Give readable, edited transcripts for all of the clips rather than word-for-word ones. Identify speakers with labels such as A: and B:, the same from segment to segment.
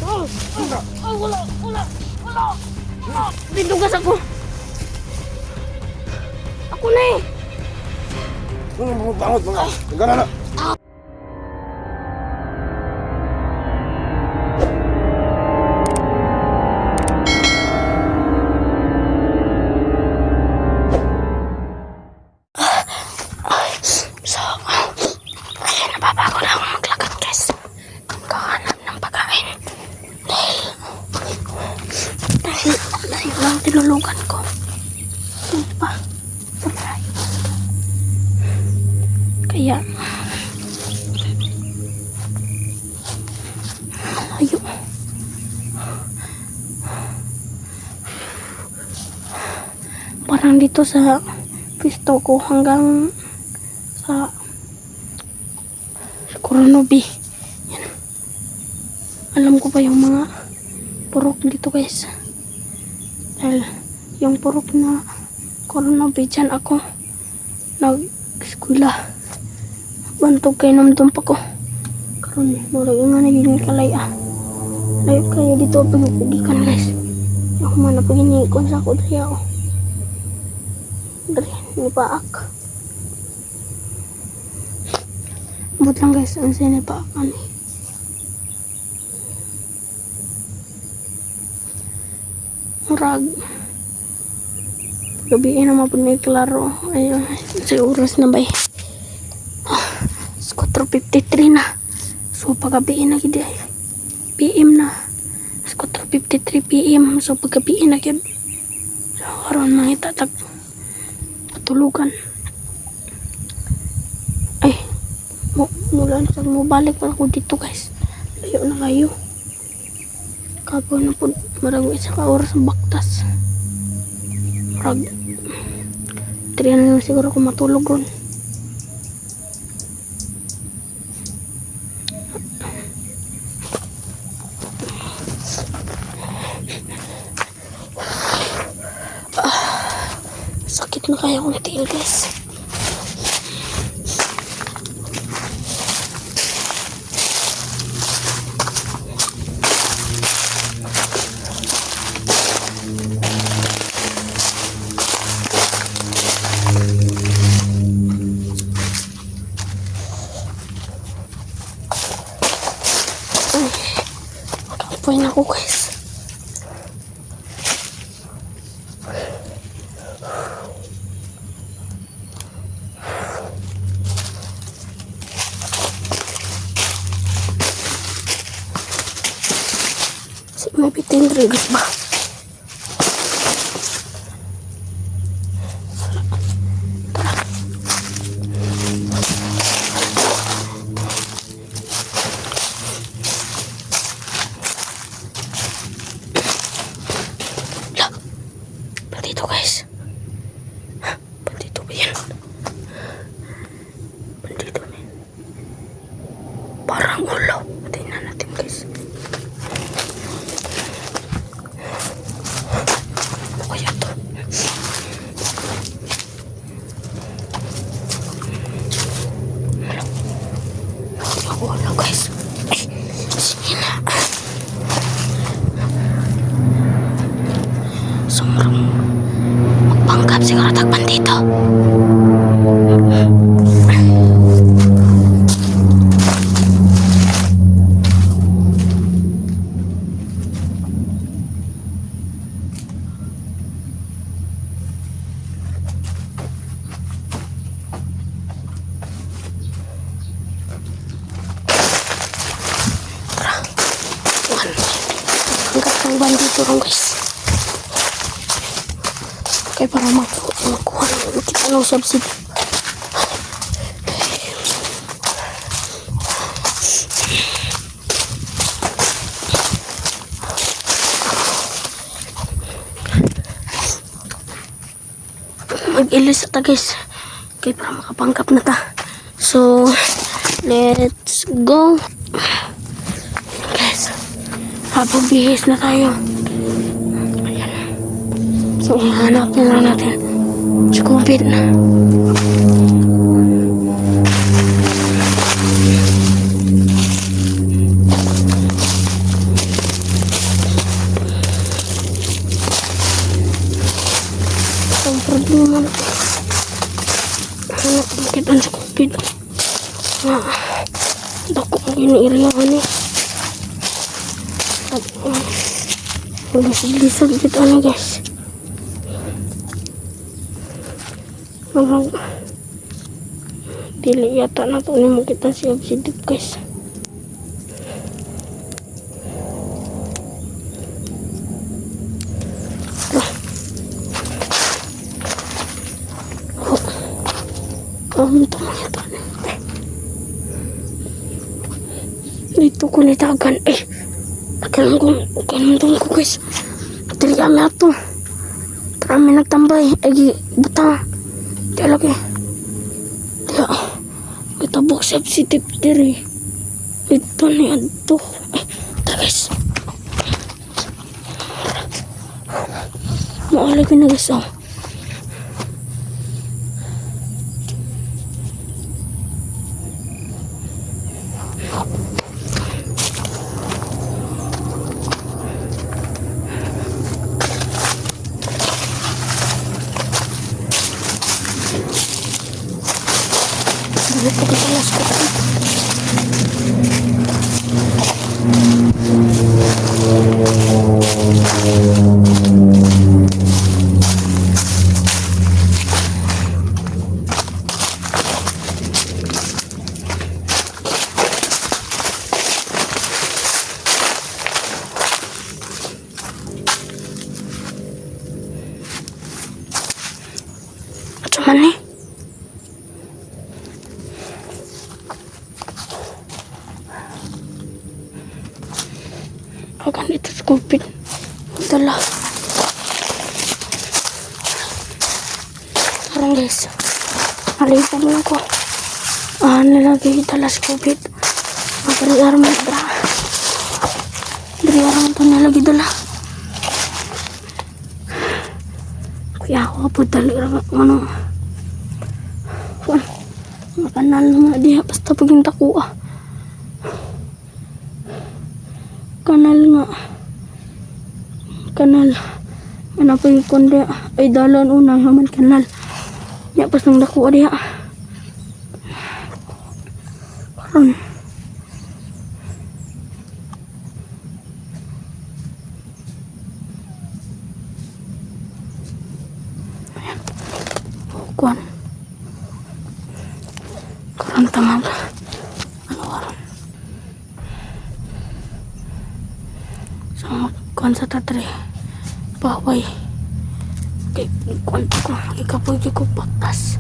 A: Wala. Dinugas ako. Ako na eh.
B: Bangot mga. Gana na.
A: Nababago na akong maglakad guys. Kakahanap ng pagkain. Dahil lang tinulugan ko. Hindi pa. Sabay. Kaya ayo. Parang dito sa pisto ko hanggang sa Coronobi. Yan. Alam ko pa yung mga purok dito guys. Dahil yung purok na Coronobi dyan ako nag-eskwela. Bantog kay namdum pa ko. Karon murag nga naging kalaya. Layo kaya dito pag-ugikan guys. Yung mana pag-inikon sa ako dali ako. Dari ni paak. Buat lang guys, ang sinipaakan eh. Murag. Gabiin naman po may klaro. Ayun, sa oras na ba eh. 4:53 na. So, paggabiin na gid eh. PM na. 4:53 PM. So, paggabiin na gid. So, karon mga itatag patulugan. Ay. Mula na mo balik pa ako dito guys. Layo na kayo. Kapo na po marag isa ka oras sa baktas. Marag 3 na lang siguro ako matulog ron. Sakit na kaya akong tiil guys. Kapoy na ako guys. Si may bitin rigas ba? Bandito guys. Bandito ba yan? Bandito ba yan? Parang ulaw. Tingnan natin guys. Ano kaya to? Ulaw guys. Sige na. Sumrong magpanggap siguro tagpan dito. Hanggat ng bandito ron guys. Kaya para makuha kita ng subsidy. Mag-ilis ata guys. Kaya para makapangkap na ta. So, let's go. Guys, habang-bihis na tayo. So, hanap na lang natin si COVID. naman. Ano kita sa COVID? Dako ang iniiriyahan eh. Lisag dito na guys. Parang dili yata na ito ni makita si Obsidic guys. Ito mga tanin. Dito ko nitagan eh. Kanan ko guys. Dili kami ato. Karami nagtambay. Ay butang. Di lagi. Diya. Kitabok sa sensitive diri. Ito niya ito. Tara guys. Maalagi na guys oh. Dito ko talas ko. Cuman nih. Akan itu skupit. Itulah. Sekarang guys. Nalipan mo ako. Nilagay itulah skupit. Dari arman bra. Dari arman to nilagay itulah. Kuya ako po talaga ano. Makanal nga diha basta paginta ko kanal nga kanal ano pa yung kundi ay dalan una naman kanal ya pas nang dako diha karon ayan kuan karon tamang ano karon sama kuan sa tatri baway kay kuan ko ikapoy ko patas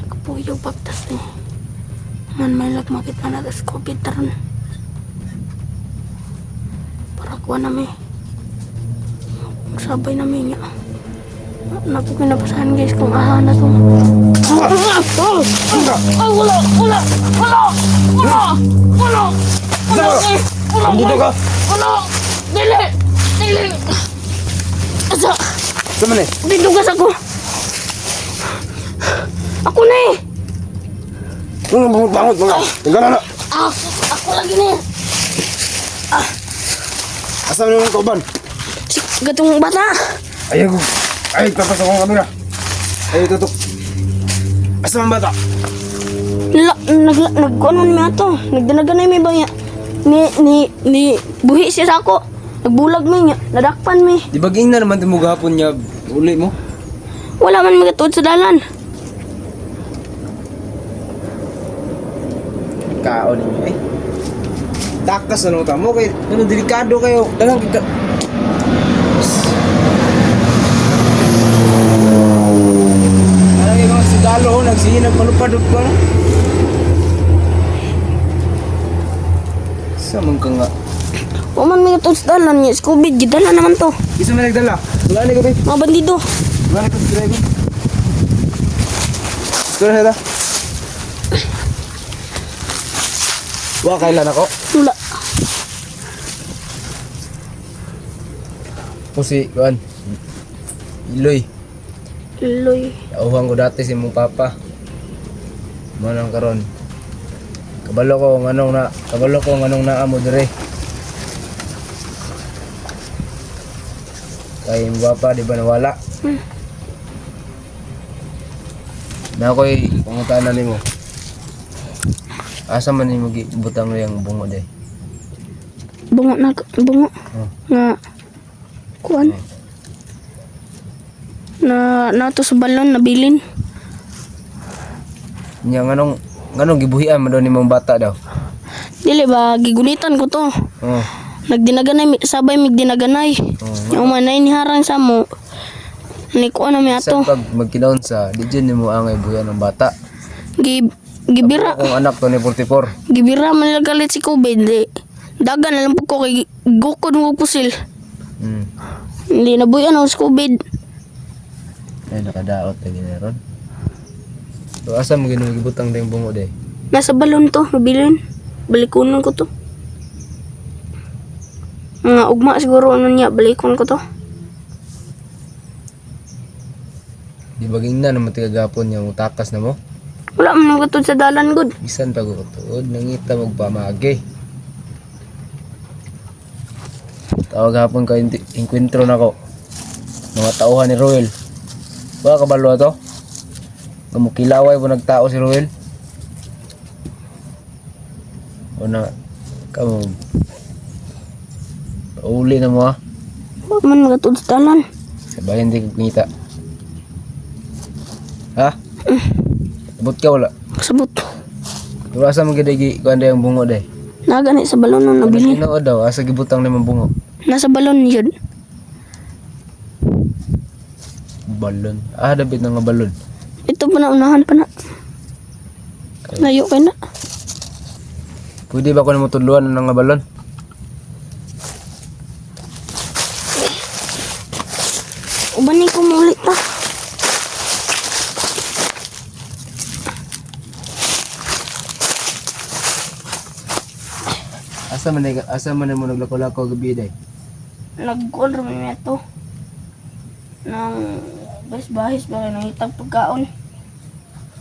A: kapoy yung patas ni man may lag makita na tas COVID taron para kuha namin sabay namin nga napukinapasahan guys kung aha na to wala
B: Dito ka?
A: dili asa
B: Sama ni?
A: dito ka ako ako na eh
B: Bangot mga. Tinggal na.
A: ako lagi na eh
B: Asa mo naman kauban?
A: si gatong bata
B: Ay, ako. Ay, tapos akong kamera. Ay, tutok. Asa man bata?
A: Nagkuhan man niya ito. Nagdanagan na may baya. Ni buhi siya sa ako. Nagbulag may niya. Nadakpan may.
B: Di baging na naman mo gahapon niya uli mo?
A: Wala man magatuod sa dalan.
B: Kaon ninyo eh. Takas na nung tamo kay ano delikado kayo. Dalang mga sigalo, nagsihinag malupadot ko na. Samang ka nga.
A: Waman may ito sa dalan niya. Scooby, gidala naman to.
B: Isa may nagdala. Wala ni ko ba?
A: Mga bandido.
B: Wala ni ko sa driver. Gusto na siya. Wala kailan ako?
A: Wala.
B: Po si Juan. Iloy.
A: Loy.
B: Auhang ko dati si mong papa. Manang karon.
C: Kabalo ko ang anong naamo dire. Kay yung gwapa, di ba nawala? Na ako'y pangutanan nimo. Asa man nimo gibutang yung bungo day?
A: Bungo.
C: Oh.
A: Nga, kuan. Na to sa balon, nabilin.
C: Nya nganong gibuhian man daw nimong bata daw?
A: Dili ba, gigunitan ko to.
C: Oh.
A: Nagdinaganay, sabay mig dinaganay. Yung manay ni harang sa mo. Ni ko na mi
C: Sa
A: ato.
C: pag magkinaon sa, di dyan nimo angay buhian ng bata.
A: Gibira.
C: Kung anak to ni 44.
A: Gibira man nila galit si COVID. Dagan na lang po ko kay gukod mo pusil.
C: Hmm.
A: Hindi na buyan ako sa COVID.
C: Ay, nakadaot na ginaron. So, asa mo ginugibutang na yung bungo day?
A: Nasa balon to, nabilin. Balikunan ko to. Mga ugma siguro ano niya, balikon ko to.
C: Di baging na naman tigagapon yung takas na mo?
A: Wala man nagutod sa dalan good.
C: Bisan pag utuod, nangita magpamagi. Tawag hapon ka, inkwentro na ko. Mga tauhan ni Roel. Wala ka balo to? Gamukilaway po nagtao si Roel. O na, kamo, uli na mo ha.
A: Wala man nagutod sa dalan.
C: Sabayan di ko kita. Ha? Abot ka wala?
A: Kasabot.
C: Pero asa mo gidagi kung yung bungo day?
A: Nagani sa balon nung nabilin.
C: Ano daw, asa gibutang na yung bungo?
A: Nasa balon yun.
C: Balon. Ah, dabit na nga balon.
A: Ito pa na, unahan pa na. Layo kay na.
C: Pwede ba ko na matudluan ng nga balon?
A: Ubanin ko mo ulit pa.
C: Asa man mo naglako-lako gabi day?
A: Nag-call rin ito. Nang bahis-bahis ba kayo nangitag pagkaon.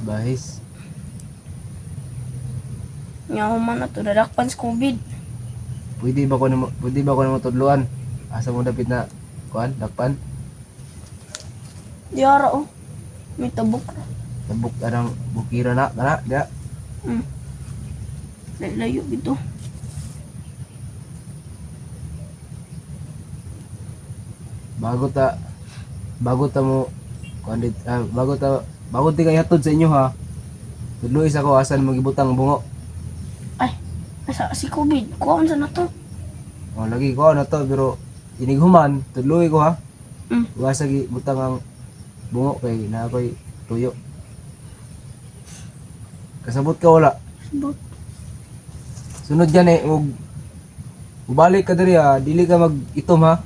C: Bahis.
A: Nyahuman na to, dadakpan sa COVID.
C: Pwede ba ko na matudluan? Asa mo dapit na kuan, dakpan?
A: Diyara oh. May tabok na.
C: Tabuk anang bukira na, kana, da.
A: Layo dito.
C: Bago ta mo kuan bago ti kay hatod sa inyo ha. Tudloy sa ko asan magibutang bungo.
A: Ay, nasa si COVID. Kuhaan sa na to.
C: Oh, lagi ko na to pero inighuman, tudloy ko ha. Wasa gi butang ang bungo kay na ako'y tuyo. Kasabot ka wala.
A: Sabot.
C: Sunod yan ubalik ka diri ha, dili ka mag-itom ha.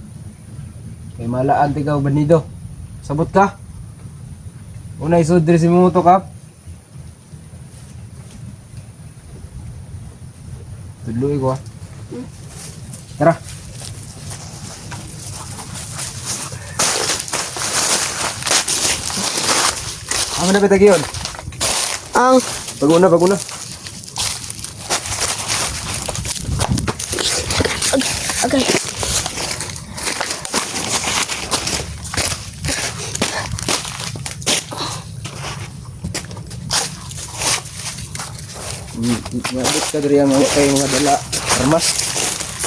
C: Kay malaan ti ka banido. Sabot ka. Una isod diri si Muto ka. Tudloy ko ha. Tara. Ang na bitag yun.
A: Ang
C: Paguna.
A: agay.
C: Mabot ka diri ang mga dala. Armas.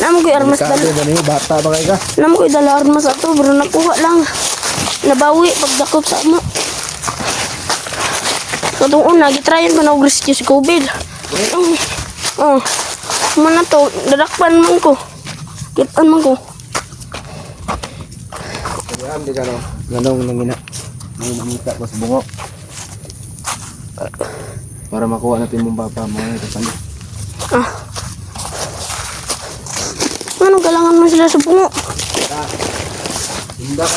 A: Namo ko'y armas
C: Delikado
A: dala.
C: ba niyo? Bata ba kayo ka?
A: Namo ko'y dala armas ato. Pero nakuha lang. Nabawi pagdakop sa ama. Katuon na, gitrayan ko na og rescue si COVID. Oh. Mana to, dadakpan man ko. Kitan man ko.
C: Kaya di ka no. Ganong nangina. May mamita ko sa bungo. Para makuha natin mong papa mga kapalit.
A: Anong galangan man sila sa bungo?
C: Hindi ka.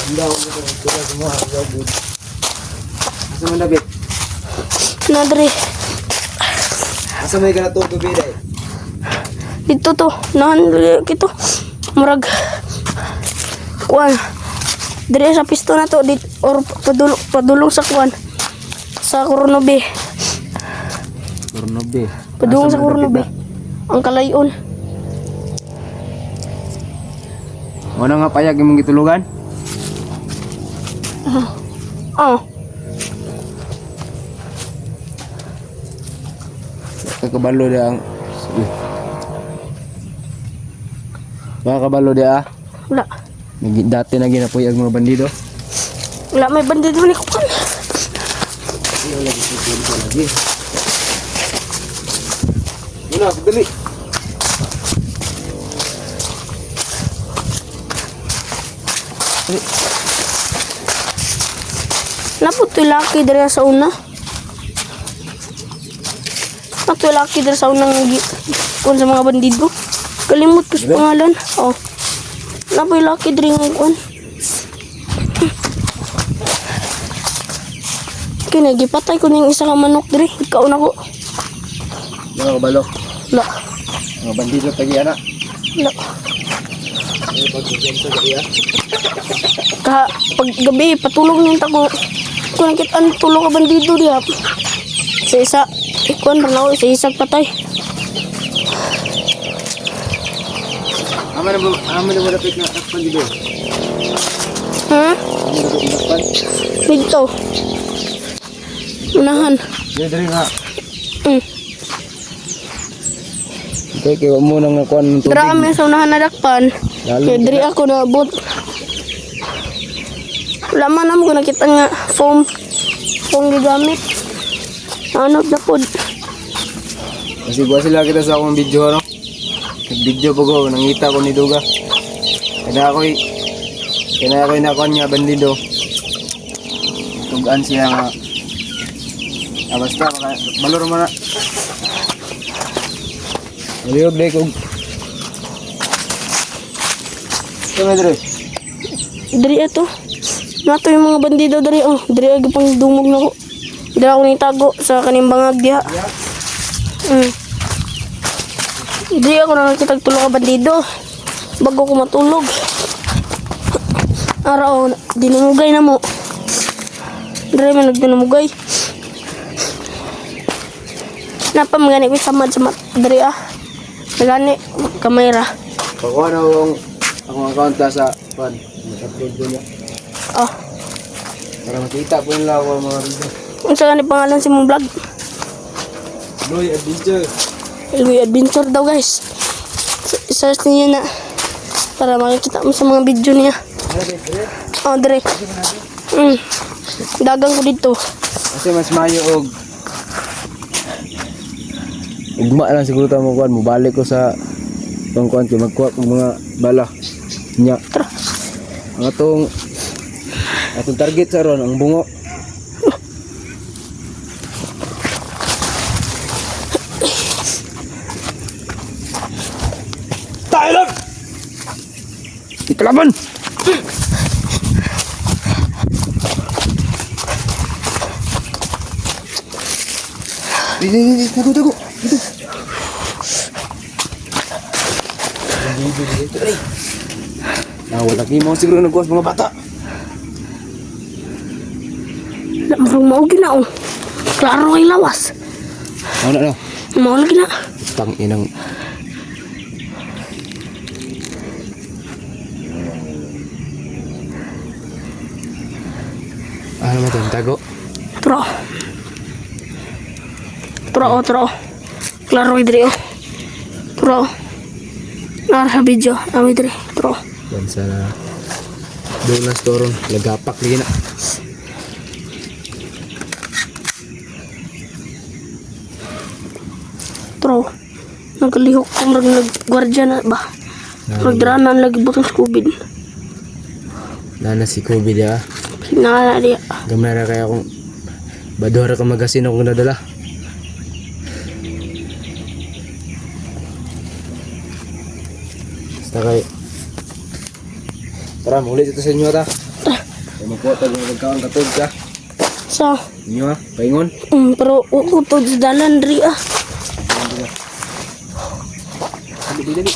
C: Hindi ako dito sa mga agad. Asa man David?
A: Nadre.
C: Asa may ka na to gabi
A: Dito to. Nahan kito. Murag. Kuan. Dire sa pisto na to. Or padulong sa kuan. sa Kurunobe.
C: Kurnobe.
A: Padung sa Kurunobe. Ang kalayon.
C: Ano nga payag imong gitulugan?
A: Ah,
C: Kakabalo dia ang Mga kabalo dia.
A: wala.
C: Dati na ginapuyag mga bandido.
A: Wala may bandido ni Kukan.
C: Lagi. Muna, dali.
A: Napot to laki diri sa una. Napot laki diri sa unang kun sa mga bandido. Kalimot ko sa pangalan. Oh. Napot laki diri nga kun. Kini gipatay ko ning isa ka manok diri. Ikaw na ko.
C: Mga kabalo.
A: Wala.
C: Mga bandido tagi ana.
A: Wala.
C: Ay pagkukuan sa gaya.
A: Pag gabi patulog ning tago. Kung nakita ang tulog ka bandido diha. Sa isa, ikuan pa na ako, sa isang patay.
C: Aman na mo dapit na takpan dito.
A: Ha?
C: Aman na dapit takpan.
A: Dito. Unahan.
C: Dili nga.
A: Hmm.
C: Okay, kaya mo nang nakuan ng tubig.
A: Dara kami sa unahan na dakpan.
C: Lalo
A: Kaya diri ako naabot. Wala man naman ko nakita nga foam. Foam gigamit. Ano na pod.
C: Kasi buwa sila kita sa akong video, no? Nag-video po ko, nangita ko ni Duga. Kaya ako'y nakuha niya bandido. Tugaan siya nga. Basta, balor mo na. Maliyog na ikog. Ito na, Dre.
A: Diri ito. Nato yung mga bandido diri. Oh, diri agi pang dumog na ko. Diri ako nitago sa kaning bangag diha. Diri ako na nakita tulog ka bandido. Bago ko matulog. Araw, dinumugay na mo. Diri man nagdinumugay. Napamagani ko samad sa diri ah. Nagani kamera.
C: Pakuha na akong account na sa pan. Mag-upload ko niya.
A: Oh,
C: Para makita po nila ako ang mga video.
A: unsa gani pangalan si mong vlog?
C: Loy Adventure.
A: Ilwi Adventure daw guys. I-search niyo na para makikita mo sa mga video niya. Oh, dire. Dagang ko dito.
C: Kasi mas mayo og ugma lang siguro ta mo kuan mo balik ko sa pangkuan kay magkuha og mga bala nya. Ang atong target sa ron ang bungo. Tayo lang. Ikalaban. Ini tago. Wala mo siguro nagkuwas mga bata.
A: Marong maugi na oh. Klaro kay lawas.
C: Na.
A: Maugi na.
C: Tang inang. Ano mo ito? Tago?
A: Tro. Klaro kay dire oh. Tro. Nara video. Ami dire. Tro.
C: Yan sa doon na store lagapak lagi na.
A: Tro. Nagalihok kung nag-gwardiya na ba? Nagdranan lagi butang sa COVID.
C: Nana si COVID ya.
A: Sinala dia.
C: Gamay ra kaya kung badora ka magasin akong nadala. Basta kay tara, muli dito sa inyo ta. Magkuha tayo ng magkaon katod ka.
A: Sa.
C: Inyo ha, paingon.
A: Pero utod sa dalan diri ah.
C: Dali.